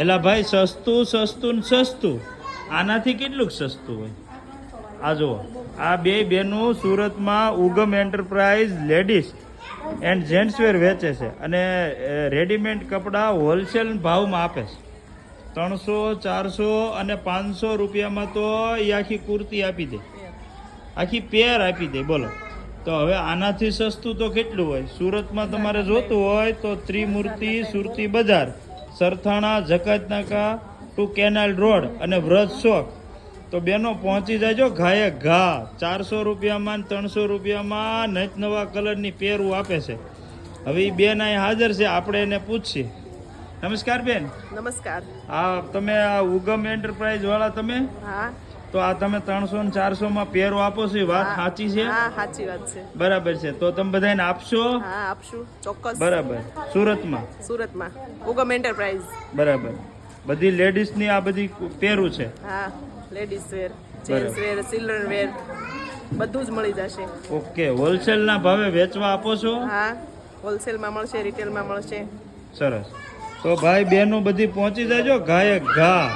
એલા ભાઈ સસ્તું સસ્તું ને સસ્તું, આનાથી કેટલું સસ્તું હોય? આ જુઓ, આ બે બેનું સુરતમાં ઉગમ એન્ટરપ્રાઇઝ લેડીઝ એન્ડ જેન્ટ્સવેર વેચે છે અને રેડીમેડ કપડાં હોલસેલ ભાવમાં આપે છે. 300, 400 અને 500 રૂપિયામાં તો એ આખી કુર્તી આપી દે, આખી પેર આપી દે. બોલો, તો હવે આનાથી સસ્તું તો કેટલું હોય? સુરતમાં તમારે જોતું હોય તો ત્રિમૂર્તિ સુરતી બજાર, સરથાણા, જકાતનાકા ટુ કેનાલ રોડ અને વ્રજ ચોક. તો બેનો પહોંચી જાયજો ઘાએ ઘા. 400 રૂપિયામાં 300 રૂપિયામાં નત નવા કલરની પેરું આપે છે. હવે એ બેન અહીં હાજર છે, આપણે એને પૂછીએ. નમસ્કાર બેન. નમસ્કાર. હા, તમે આ ઉગમ એન્ટરપ્રાઇઝ વાળા તમે? હા. તો આ તમે 300 ને 400 માં પેરો આપો છો, વાત સાચી છે? હા, સાચી વાત છે. બરાબર છે. તો તમે બધાને આપશો? હા, આપશું ચોક્કસ. બરાબર. સુરતમાં? સુરતમાં ઉગમ એન્ટરપ્રાઇઝ. બરાબર. બધી લેડીઝ ની આ બધી પેરું છે? હા, ladies wear, gents wear, children wear બધું જ મળી જશે. ઓકે. હોલસેલ ના ભાવે વેચવા આપો છો? હા, હોલસેલમાં મળશે, રિટેલમાં મળશે. સરસ. તો ભાઈ બહેનો બધી પહોંચી જાયજો ઘાએ ઘા.